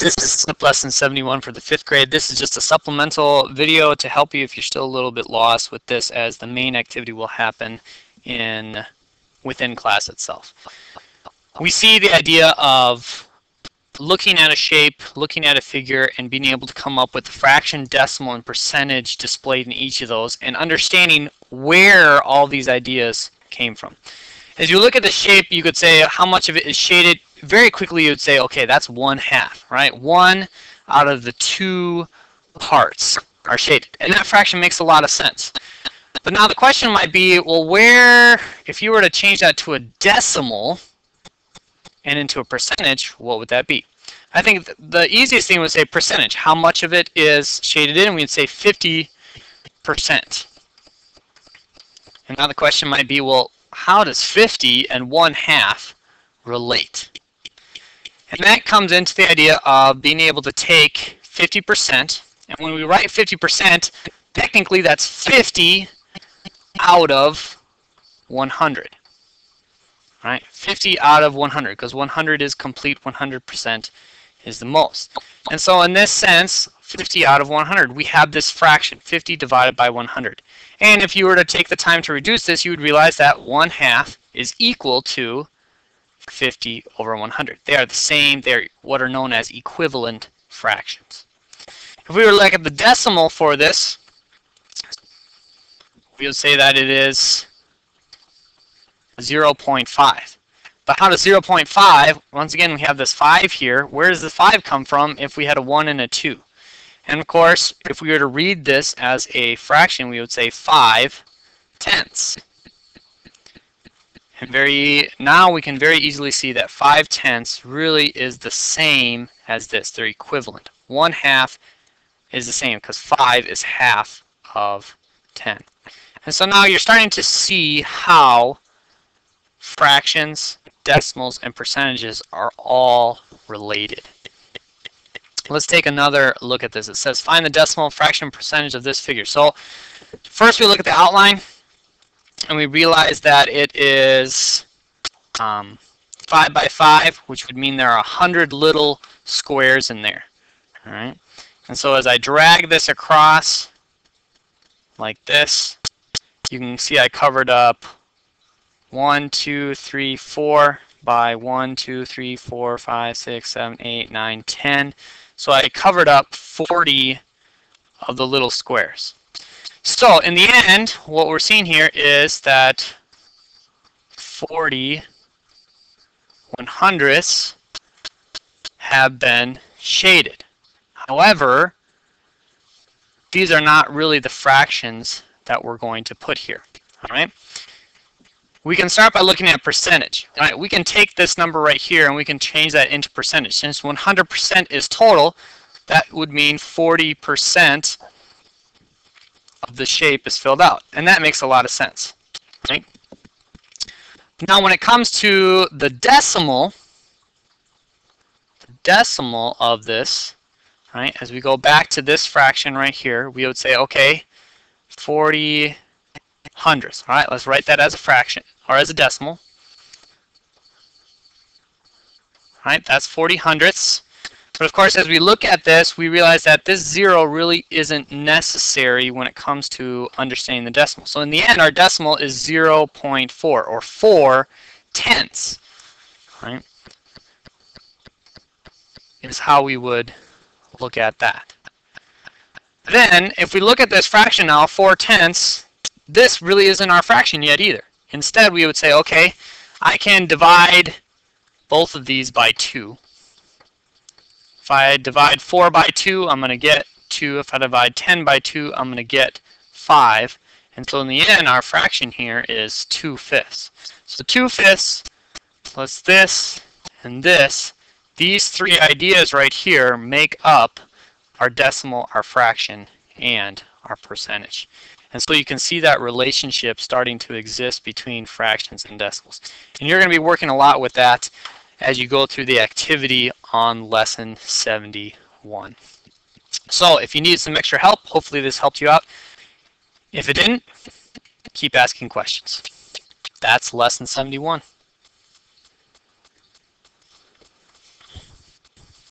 This is lesson 71 for the 5th grade. This is just a supplemental video to help you if you're still a little bit lost with this, as the main activity will happen within class itself. We see the idea of looking at a shape, looking at a figure, and being able to come up with the fraction, decimal, and percentage displayed in each of those, and understanding where all these ideas came from. As you look at the shape, you could say how much of it is shaded. Very quickly, you would say, okay, that's 1/2, right? 1 out of the 2 parts are shaded. And that fraction makes a lot of sense. But now the question might be, well, where, if you were to change that to a decimal and into a percentage, what would that be? I think the easiest thing would say percentage. How much of it is shaded in? We'd say 50%. And now the question might be, well, how does 50 and 1/2 relate? And that comes into the idea of being able to take 50%, and when we write 50%, technically that's 50 out of 100. Right? 50 out of 100, because 100 is complete, 100% is the most. And so in this sense, 50 out of 100, we have this fraction, 50 divided by 100. And if you were to take the time to reduce this, you would realize that 1/2 is equal to 50 over 100. They are the same. They're what are known as equivalent fractions. If we were to look at the decimal for this, we would say that it is 0.5. But how does 0.5, once again, we have this 5 here. Where does the 5 come from if we had a 1 and a 2? And of course, if we were to read this as a fraction, we would say 5/10. And now we can very easily see that 5/10 really is the same as this. They're equivalent. 1/2 is the same because 5 is half of 10. And so now you're starting to see how fractions, decimals, and percentages are all related. Let's take another look at this. It says find the decimal, fraction, percentage of this figure. So first we look at the outline, and we realize that it is 5 by 5, which would mean there are 100 little squares in there. All right. And so as I drag this across like this, you can see I covered up 1, 2, 3, 4 by 1, 2, 3, 4, 5, 6, 7, 8, 9, 10. So I covered up 40 of the little squares. So in the end, what we're seeing here is that 40 100ths have been shaded. However, these are not really the fractions that we're going to put here. All right. We can start by looking at percentage. All right, we can take this number right here and we can change that into percentage. Since 100% is total, that would mean 40% of the shape is filled out. And that makes a lot of sense. Right? Now when it comes to the decimal of this, right, as we go back to this fraction right here, we would say, okay, 40 100ths. All right, let's write that as a fraction or as a decimal. All right, that's 40 100ths. But of course, as we look at this, we realize that this 0 really isn't necessary when it comes to understanding the decimal. So in the end, our decimal is 0.4 or 4/10. Right? Is how we would look at that. Then, if we look at this fraction now, 4/10, this really isn't our fraction yet either. Instead, we would say, okay, I can divide both of these by 2. If I divide 4 by 2, I'm going to get 2. If I divide 10 by 2, I'm going to get 5. And so in the end, our fraction here is 2/5. So 2/5 plus this and this, these 3 ideas right here make up our decimal, our fraction, and our percentage. And so you can see that relationship starting to exist between fractions and decimals. And you're going to be working a lot with that as you go through the activity on lesson 71. So if you need some extra help, hopefully this helped you out. If it didn't, keep asking questions. That's lesson 71.